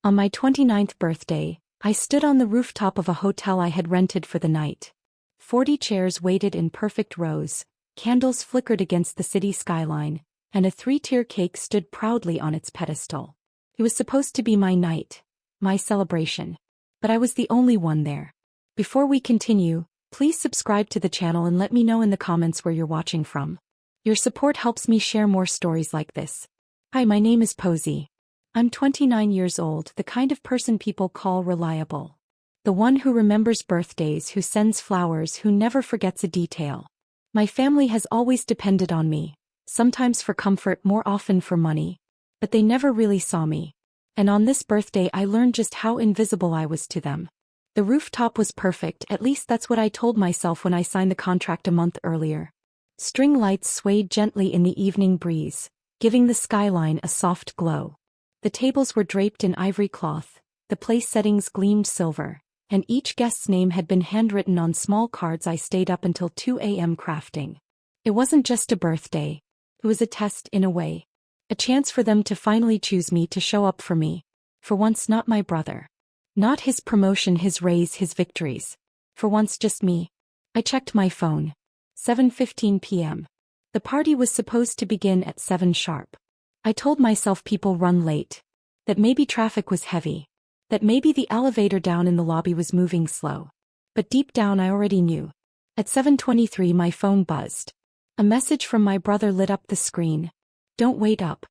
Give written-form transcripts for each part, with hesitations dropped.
On my 29th birthday, I stood on the rooftop of a hotel I had rented for the night. 40 chairs waited in perfect rows, candles flickered against the city skyline, and a 3-tier cake stood proudly on its pedestal. It was supposed to be my night, my celebration. But I was the only one there. Before we continue, please subscribe to the channel and let me know in the comments where you're watching from. Your support helps me share more stories like this. Hi, my name is Posey. I'm 29 years old, the kind of person people call reliable. The one who remembers birthdays, who sends flowers, who never forgets a detail. My family has always depended on me, sometimes for comfort, more often for money. But they never really saw me. And on this birthday I learned just how invisible I was to them. The rooftop was perfect, at least that's what I told myself when I signed the contract a month earlier. String lights swayed gently in the evening breeze, giving the skyline a soft glow. The tables were draped in ivory cloth, the place settings gleamed silver, and each guest's name had been handwritten on small cards I stayed up until 2 a.m. crafting. It wasn't just a birthday. It was a test in a way. A chance for them to finally choose me, to show up for me. For once not my brother. Not his promotion, his raise, his victories. For once just me. I checked my phone. 7:15 p.m. The party was supposed to begin at 7 sharp. I told myself people run late. That maybe traffic was heavy. That maybe the elevator down in the lobby was moving slow. But deep down I already knew. At 7:23 my phone buzzed. A message from my brother lit up the screen. Don't wait up.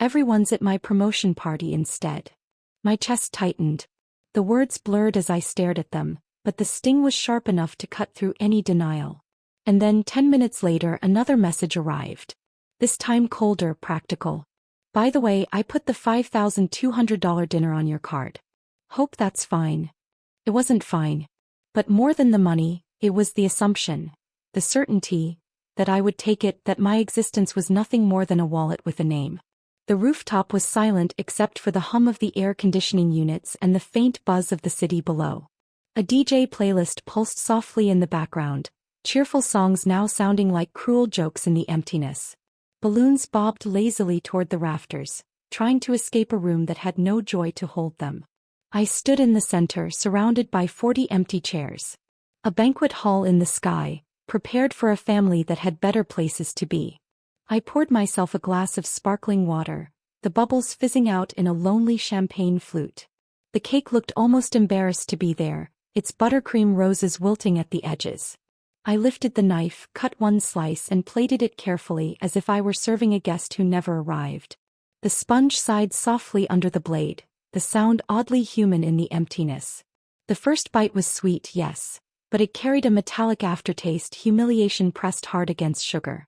Everyone's at my promotion party instead. My chest tightened. The words blurred as I stared at them, but the sting was sharp enough to cut through any denial. And then 10 minutes later another message arrived. This time colder, practical. By the way, I put the $5,200 dinner on your card. Hope that's fine. It wasn't fine. But more than the money, it was the assumption, the certainty, that I would take it, that my existence was nothing more than a wallet with a name. The rooftop was silent except for the hum of the air conditioning units and the faint buzz of the city below. A DJ playlist pulsed softly in the background, cheerful songs now sounding like cruel jokes in the emptiness. Balloons bobbed lazily toward the rafters, trying to escape a room that had no joy to hold them. I stood in the center, surrounded by 40 empty chairs. A banquet hall in the sky, prepared for a family that had better places to be. I poured myself a glass of sparkling water, the bubbles fizzing out in a lonely champagne flute. The cake looked almost embarrassed to be there, its buttercream roses wilting at the edges. I lifted the knife, cut one slice and plated it carefully as if I were serving a guest who never arrived. The sponge sighed softly under the blade, the sound oddly human in the emptiness. The first bite was sweet, yes. But it carried a metallic aftertaste, humiliation pressed hard against sugar.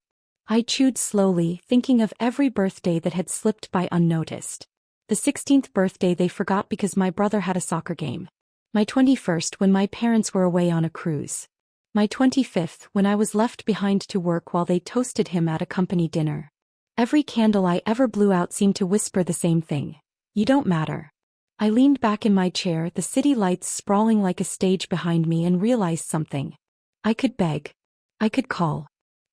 I chewed slowly, thinking of every birthday that had slipped by unnoticed. The 16th birthday they forgot because my brother had a soccer game. My 21st when my parents were away on a cruise. My 25th when I was left behind to work while they toasted him at a company dinner. Every candle I ever blew out seemed to whisper the same thing. You don't matter. I leaned back in my chair, the city lights sprawling like a stage behind me, and realized something. I could beg. I could call.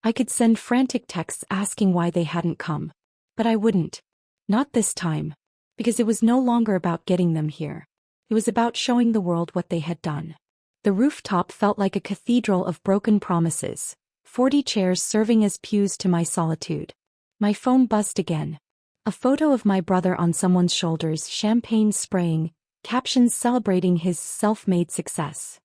I could send frantic texts asking why they hadn't come. But I wouldn't. Not this time. Because it was no longer about getting them here. It was about showing the world what they had done. The rooftop felt like a cathedral of broken promises, 40 chairs serving as pews to my solitude. My phone buzzed again. A photo of my brother on someone's shoulders, champagne spraying, captions celebrating his self-made success.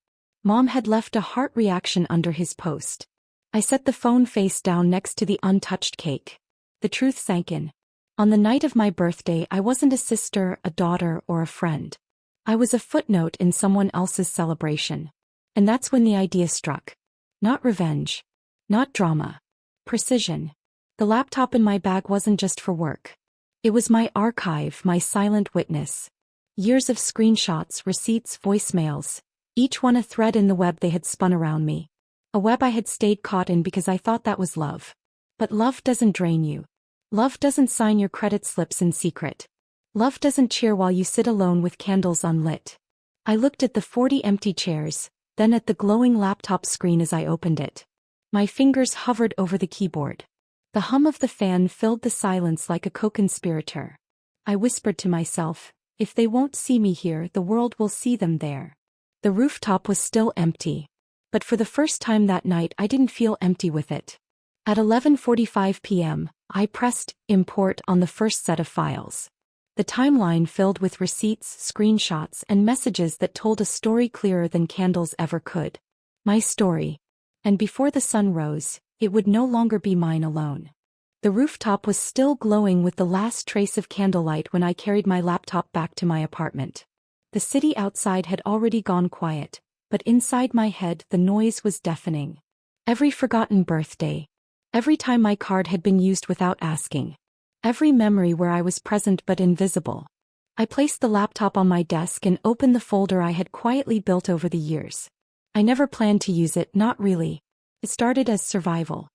Mom had left a heart reaction under his post. I set the phone face down next to the untouched cake. The truth sank in. On the night of my birthday I wasn't a sister, a daughter, or a friend. I was a footnote in someone else's celebration. And that's when the idea struck. Not revenge. Not drama. Precision. The laptop in my bag wasn't just for work. It was my archive, my silent witness. Years of screenshots, receipts, voicemails, each one a thread in the web they had spun around me. A web I had stayed caught in because I thought that was love. But love doesn't drain you. Love doesn't sign your credit slips in secret. Love doesn't cheer while you sit alone with candles unlit. I looked at the 40 empty chairs, then at the glowing laptop screen as I opened it. My fingers hovered over the keyboard. The hum of the fan filled the silence like a co-conspirator. I whispered to myself, If they won't see me here, the world will see them there. The rooftop was still empty. But for the first time that night, I didn't feel empty with it. At 11:45 p.m., I pressed import on the first set of files. The timeline filled with receipts, screenshots, and messages that told a story clearer than candles ever could. My story. And before the sun rose, it would no longer be mine alone. The rooftop was still glowing with the last trace of candlelight when I carried my laptop back to my apartment. The city outside had already gone quiet, but inside my head the noise was deafening. Every forgotten birthday. Every time my card had been used without asking. Every memory where I was present but invisible. I placed the laptop on my desk and opened the folder I had quietly built over the years. I never planned to use it, not really. It started as survival.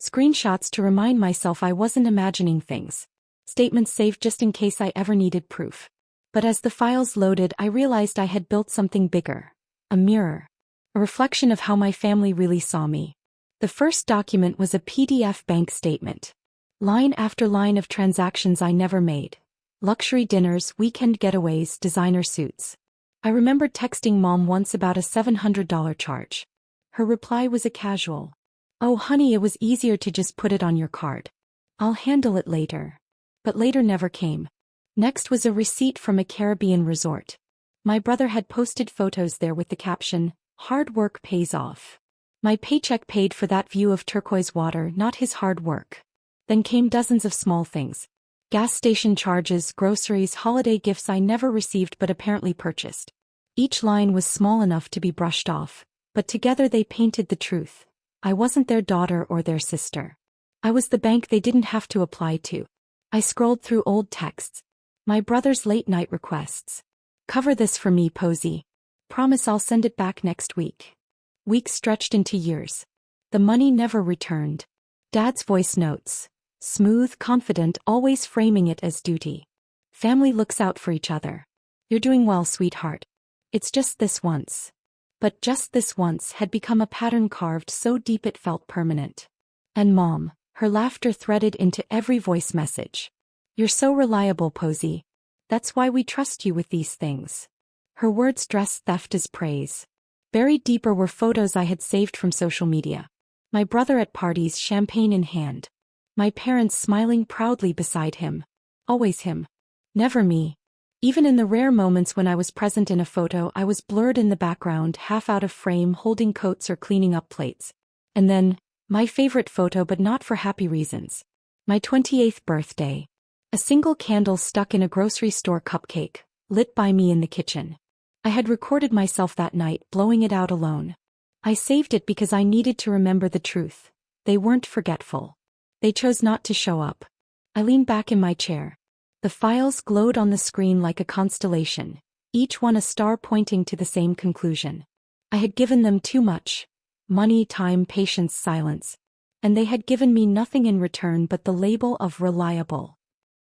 Screenshots to remind myself I wasn't imagining things. Statements saved just in case I ever needed proof. But as the files loaded, I realized I had built something bigger. A mirror. A reflection of how my family really saw me. The first document was a PDF bank statement. Line after line of transactions I never made. Luxury dinners, weekend getaways, designer suits. I remembered texting Mom once about a $700 charge. Her reply was a casual, "Oh honey, it was easier to just put it on your card. I'll handle it later." But later never came. Next was a receipt from a Caribbean resort. My brother had posted photos there with the caption, "Hard work pays off." My paycheck paid for that view of turquoise water, not his hard work. Then came dozens of small things. Gas station charges, groceries, holiday gifts I never received but apparently purchased. Each line was small enough to be brushed off, but together they painted the truth. I wasn't their daughter or their sister. I was the bank they didn't have to apply to. I scrolled through old texts. My brother's late-night requests. "Cover this for me, Posey. Promise I'll send it back next week." Weeks stretched into years. The money never returned. Dad's voice notes. Smooth, confident, always framing it as duty. "Family looks out for each other. You're doing well, sweetheart. It's just this once." But just this once had become a pattern carved so deep it felt permanent. And Mom, her laughter threaded into every voice message. "You're so reliable, Posey. That's why we trust you with these things." Her words dressed theft as praise. Buried deeper were photos I had saved from social media. My brother at parties, champagne in hand. My parents smiling proudly beside him. Always him. Never me. Even in the rare moments when I was present in a photo, I was blurred in the background, half out of frame, holding coats or cleaning up plates. And then, my favorite photo, but not for happy reasons. My 28th birthday. A single candle stuck in a grocery store cupcake, lit by me in the kitchen. I had recorded myself that night, blowing it out alone. I saved it because I needed to remember the truth. They weren't forgetful. They chose not to show up. I leaned back in my chair. The files glowed on the screen like a constellation, each one a star pointing to the same conclusion. I had given them too much. Money, time, patience, silence. And they had given me nothing in return but the label of reliable.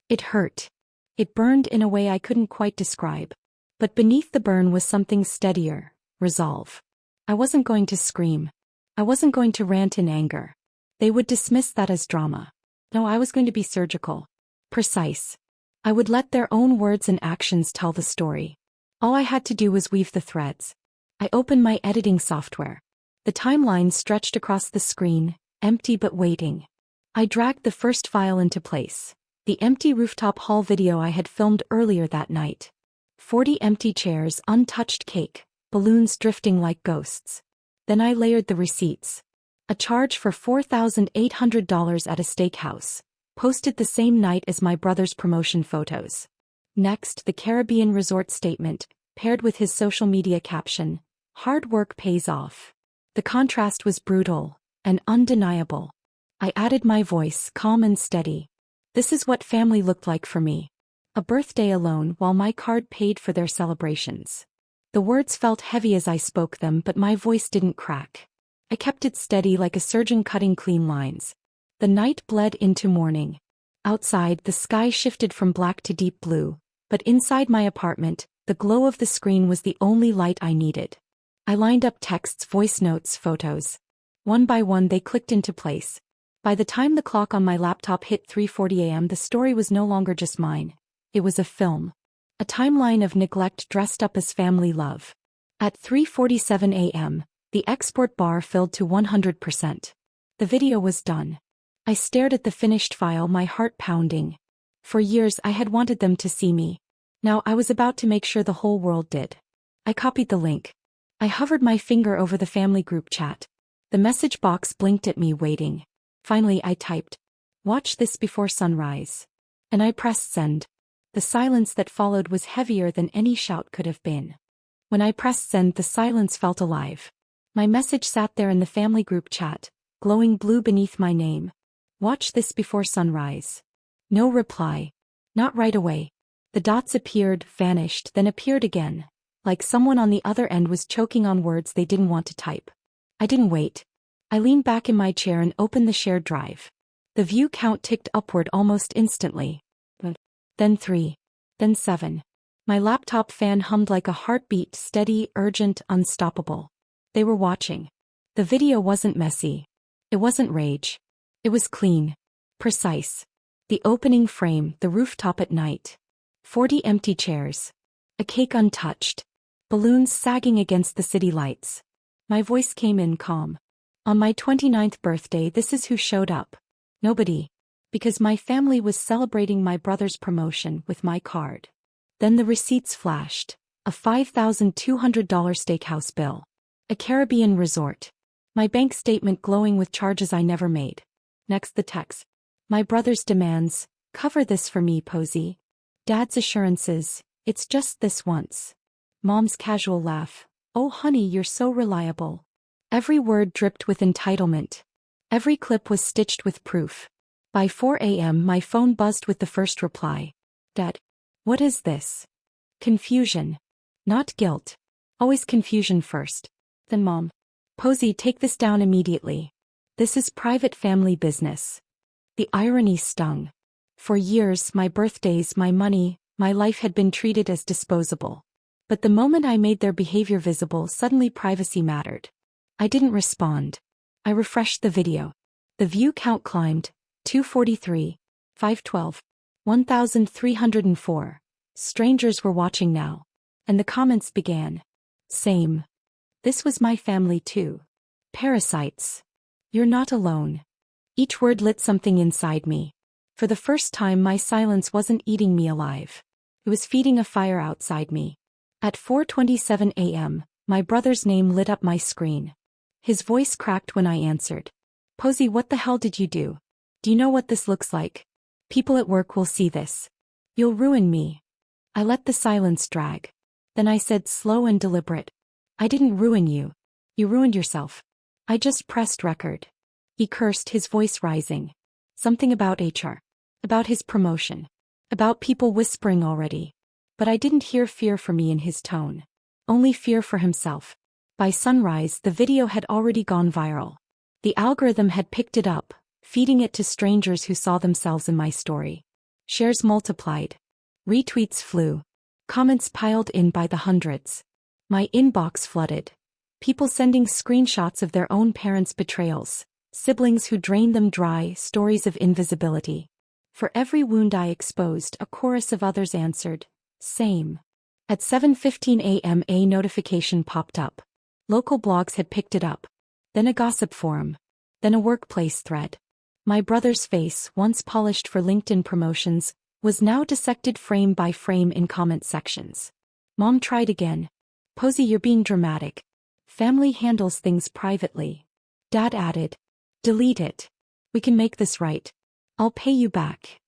It hurt. It burned in a way I couldn't quite describe. But beneath the burn was something steadier, resolve. I wasn't going to scream. I wasn't going to rant in anger. They would dismiss that as drama. No, I was going to be surgical. Precise. I would let their own words and actions tell the story. All I had to do was weave the threads. I opened my editing software. The timeline stretched across the screen, empty but waiting. I dragged the first file into place. The empty rooftop hall video I had filmed earlier that night. 40 empty chairs, untouched cake, balloons drifting like ghosts. Then I layered the receipts. A charge for $4,800 at a steakhouse, posted the same night as my brother's promotion photos. Next, the Caribbean resort statement, paired with his social media caption, "Hard work pays off." The contrast was brutal and undeniable. I added my voice, calm and steady. This is what family looked like for me. A birthday alone while my card paid for their celebrations. The words felt heavy as I spoke them, but my voice didn't crack. I kept it steady like a surgeon cutting clean lines. The night bled into morning. Outside, the sky shifted from black to deep blue, but inside my apartment, the glow of the screen was the only light I needed. I lined up texts, voice notes, photos. One by one they clicked into place. By the time the clock on my laptop hit 3:40 a.m., the story was no longer just mine. It was a film. A timeline of neglect dressed up as family love. At 3:47 a.m., the export bar filled to 100%. The video was done. I stared at the finished file, my heart pounding. For years I had wanted them to see me. Now I was about to make sure the whole world did. I copied the link. I hovered my finger over the family group chat. The message box blinked at me, waiting. Finally I typed, "Watch this before sunrise." And I pressed send. The silence that followed was heavier than any shout could have been. When I pressed send, the silence felt alive. My message sat there in the family group chat, glowing blue beneath my name. "Watch this before sunrise." No reply. Not right away. The dots appeared, vanished, then appeared again, like someone on the other end was choking on words they didn't want to type. I didn't wait. I leaned back in my chair and opened the shared drive. The view count ticked upward almost instantly. Then 3. Then 7. My laptop fan hummed like a heartbeat, steady, urgent, unstoppable. They were watching. The video wasn't messy. It wasn't rage. It was clean. Precise. The opening frame, the rooftop at night. 40 empty chairs. A cake untouched. Balloons sagging against the city lights. My voice came in calm. On my 29th birthday, this is who showed up. Nobody. Because my family was celebrating my brother's promotion with my card. Then the receipts flashed. A $5,200 steakhouse bill. A Caribbean resort. My bank statement glowing with charges I never made. Next the text. My brother's demands, "Cover this for me, Posey." Dad's assurances, "It's just this once." Mom's casual laugh, "Oh honey, you're so reliable." Every word dripped with entitlement. Every clip was stitched with proof. By 4 a.m. my phone buzzed with the first reply. "Dad, what is this?" Confusion. Not guilt. Always confusion first. Then Mom. "Posey, take this down immediately. This is private family business." The irony stung. For years, my birthdays, my money, my life had been treated as disposable. But the moment I made their behavior visible, suddenly privacy mattered. I didn't respond. I refreshed the video. The view count climbed, 243, 512, 1,304. Strangers were watching now. And the comments began. Same. This was my family too. Parasites. You're not alone. Each word lit something inside me. For the first time, my silence wasn't eating me alive. It was feeding a fire outside me. At 4:27 a.m., my brother's name lit up my screen. His voice cracked when I answered. "Posey, what the hell did you do? Do you know what this looks like? People at work will see this. You'll ruin me." I let the silence drag. Then I said, slow and deliberate, "I didn't ruin you. You ruined yourself. I just pressed record." He cursed, his voice rising. Something about HR. About his promotion. About people whispering already. But I didn't hear fear for me in his tone. Only fear for himself. By sunrise, the video had already gone viral. The algorithm had picked it up, feeding it to strangers who saw themselves in my story. Shares multiplied. Retweets flew. Comments piled in by the hundreds. My inbox flooded. People sending screenshots of their own parents' betrayals. Siblings who drained them dry, stories of invisibility. For every wound I exposed, a chorus of others answered, "Same." At 7:15 a.m. a notification popped up. Local blogs had picked it up. Then a gossip forum. Then a workplace thread. My brother's face, once polished for LinkedIn promotions, was now dissected frame by frame in comment sections. Mom tried again. "Posey, you're being dramatic. Family handles things privately." Dad added, "Delete it. We can make this right. I'll pay you back."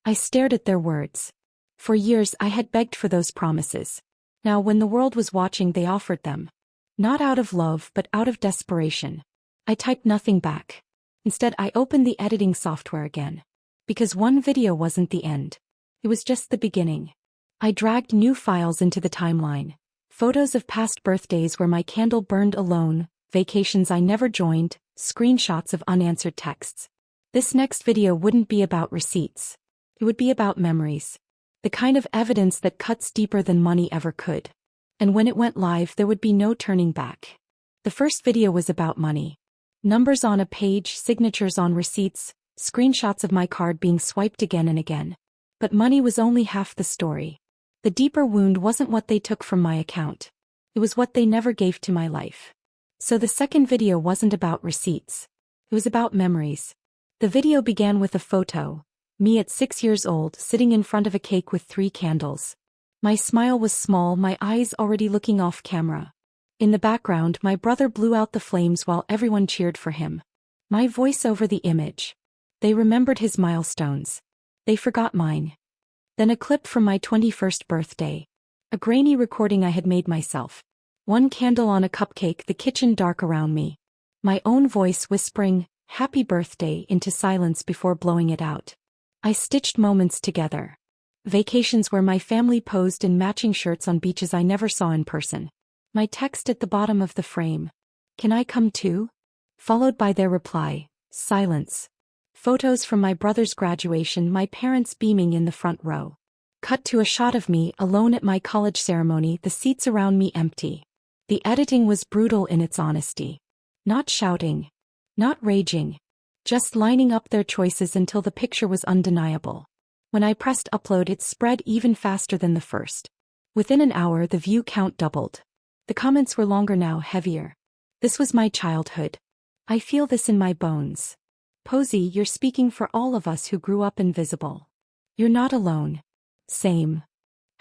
I stared at their words. For years I had begged for those promises. Now when the world was watching, they offered them. Not out of love, but out of desperation. I typed nothing back. Instead I opened the editing software again. Because one video wasn't the end. It was just the beginning. I dragged new files into the timeline. Photos of past birthdays where my candle burned alone, vacations I never joined, screenshots of unanswered texts. This next video wouldn't be about receipts. It would be about memories. The kind of evidence that cuts deeper than money ever could. And when it went live, there would be no turning back. The first video was about money. Numbers on a page, signatures on receipts, screenshots of my card being swiped again and again. But money was only half the story. The deeper wound wasn't what they took from my account. It was what they never gave to my life. So the second video wasn't about receipts. It was about memories. The video began with a photo. Me at 6 years old, sitting in front of a cake with 3 candles. My smile was small, my eyes already looking off camera. In the background, my brother blew out the flames while everyone cheered for him. My voice over the image. They remembered his milestones. They forgot mine. Then a clip from my 21st birthday. A grainy recording I had made myself. 1 candle on a cupcake, the kitchen dark around me. My own voice whispering, "Happy birthday," into silence before blowing it out. I stitched moments together. Vacations where my family posed in matching shirts on beaches I never saw in person. My text at the bottom of the frame. "Can I come too?" Followed by their reply, silence. Photos from my brother's graduation, my parents beaming in the front row. Cut to a shot of me alone at my college ceremony, the seats around me empty. The editing was brutal in its honesty. Not shouting. Not raging. Just lining up their choices until the picture was undeniable. When I pressed upload, it spread even faster than the first. Within an hour, the view count doubled. The comments were longer now, heavier. This was my childhood. I feel this in my bones. Posey, you're speaking for all of us who grew up invisible. You're not alone. Same.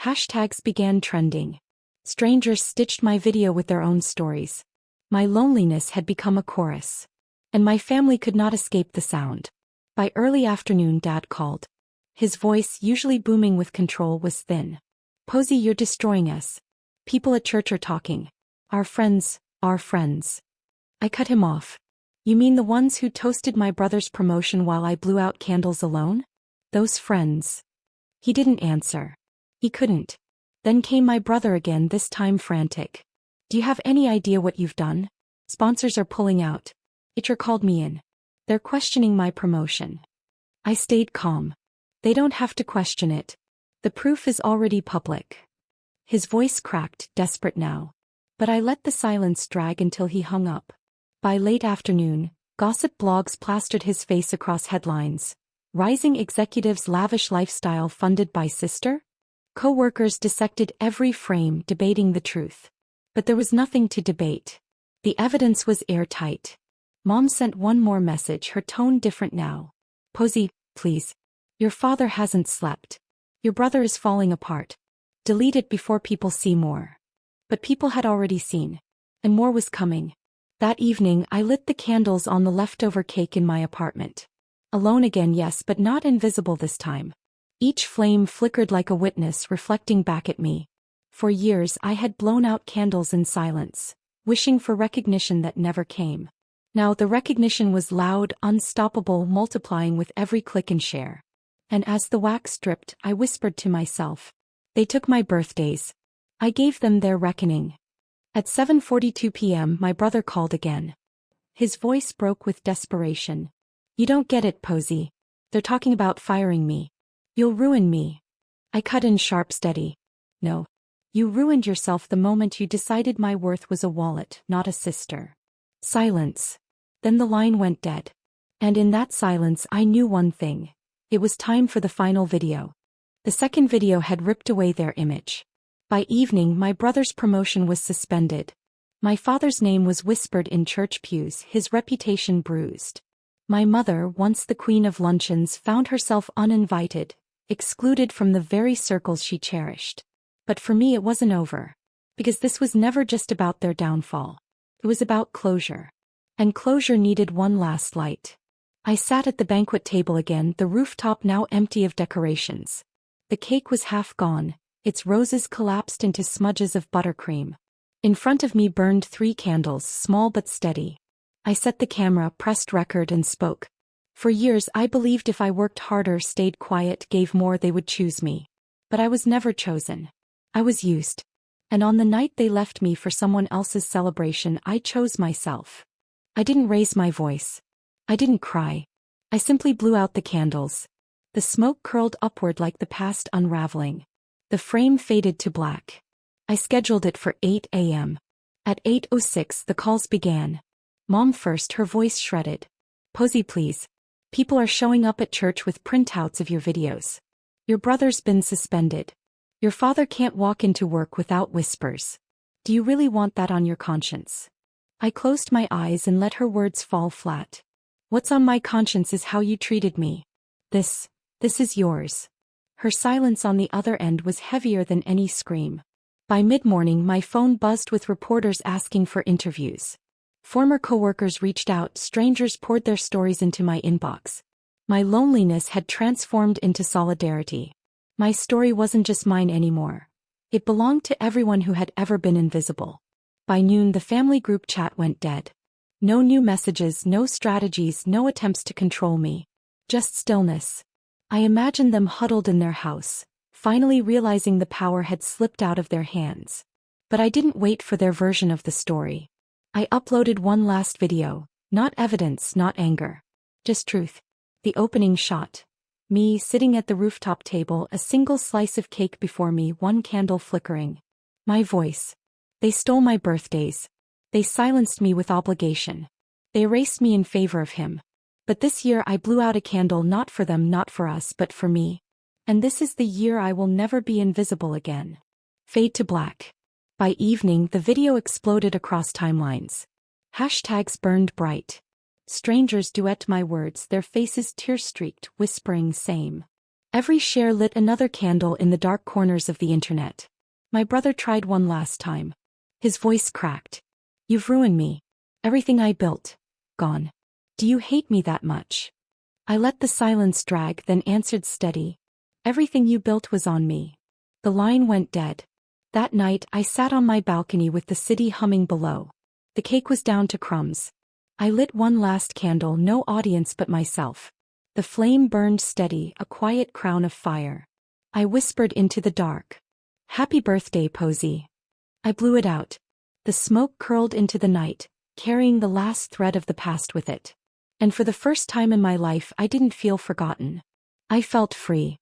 Hashtags began trending. Strangers stitched my video with their own stories. My loneliness had become a chorus. And my family could not escape the sound. By early afternoon, Dad called. His voice, usually booming with control, was thin. "Posey, you're destroying us. People at church are talking. Our friends, our friends." I cut him off. "You mean the ones who toasted my brother's promotion while I blew out candles alone? Those friends?" He didn't answer. He couldn't. Then came my brother again, this time frantic. "Do you have any idea what you've done? Sponsors are pulling out. HR called me in. They're questioning my promotion." I stayed calm. "They don't have to question it. The proof is already public." His voice cracked, desperate now. But I let the silence drag until he hung up. By late afternoon, gossip blogs plastered his face across headlines. Rising executives' lavish lifestyle funded by sister? Co-workers dissected every frame, debating the truth. But there was nothing to debate. The evidence was airtight. Mom sent one more message, her tone different now. "Posey, please. Your father hasn't slept. Your brother is falling apart. Delete it before people see more." But people had already seen. And more was coming. That evening, I lit the candles on the leftover cake in my apartment. Alone again, yes, but not invisible this time. Each flame flickered like a witness, reflecting back at me. For years, I had blown out candles in silence, wishing for recognition that never came. Now the recognition was loud, unstoppable, multiplying with every click and share. And as the wax dripped, I whispered to myself. They took my birthdays. I gave them their reckoning. At 7:42 p.m., my brother called again. His voice broke with desperation. "You don't get it, Posey. They're talking about firing me. You'll ruin me." I cut in sharp, steady. "No. You ruined yourself the moment you decided my worth was a wallet, not a sister." Silence. Then the line went dead. And in that silence I knew one thing. It was time for the final video. The second video had ripped away their image. By evening, my brother's promotion was suspended. My father's name was whispered in church pews, his reputation bruised. My mother, once the queen of luncheons, found herself uninvited, excluded from the very circles she cherished. But for me it wasn't over. Because this was never just about their downfall. It was about closure. And closure needed one last light. I sat at the banquet table again, the rooftop now empty of decorations. The cake was half gone, its roses collapsed into smudges of buttercream. In front of me burned 3 candles, small but steady. I set the camera, pressed record, and spoke. For years I believed if I worked harder, stayed quiet, gave more, they would choose me. But I was never chosen. I was used. And on the night they left me for someone else's celebration, I chose myself. I didn't raise my voice. I didn't cry. I simply blew out the candles. The smoke curled upward like the past unraveling. The frame faded to black. I scheduled it for 8 a.m. At 8:06 the calls began. Mom first, her voice shredded. "Posey, please. People are showing up at church with printouts of your videos. Your brother's been suspended. Your father can't walk into work without whispers. Do you really want that on your conscience? I closed my eyes and let her words fall flat. What's on my conscience is how you treated me. This is yours. Her silence on the other end was heavier than any scream. By mid-morning, my phone buzzed with reporters asking for interviews. Former coworkers reached out, strangers poured their stories into my inbox. My loneliness had transformed into solidarity. My story wasn't just mine anymore. It belonged to everyone who had ever been invisible. By noon, the family group chat went dead. No new messages, no strategies, no attempts to control me. Just stillness. I imagined them huddled in their house, finally realizing the power had slipped out of their hands. But I didn't wait for their version of the story. I uploaded one last video, not evidence, not anger. Just truth. The opening shot. Me sitting at the rooftop table, a single slice of cake before me, one candle flickering. My voice. They stole my birthdays. They silenced me with obligation. They erased me in favor of him. But this year I blew out a candle, not for them, not for us, but for me. And this is the year I will never be invisible again. Fade to black. By evening, the video exploded across timelines. Hashtags burned bright. Strangers duet my words, their faces tear-streaked, whispering same. Every share lit another candle in the dark corners of the internet. My brother tried one last time. His voice cracked. You've ruined me. Everything I built. Gone. Do you hate me that much? I let the silence drag, then answered steady. Everything you built was on me. The line went dead. That night, I sat on my balcony with the city humming below. The cake was down to crumbs. I lit one last candle, no audience but myself. The flame burned steady, a quiet crown of fire. I whispered into the dark. Happy birthday, Posey. I blew it out. The smoke curled into the night, carrying the last thread of the past with it. And for the first time in my life, I didn't feel forgotten. I felt free.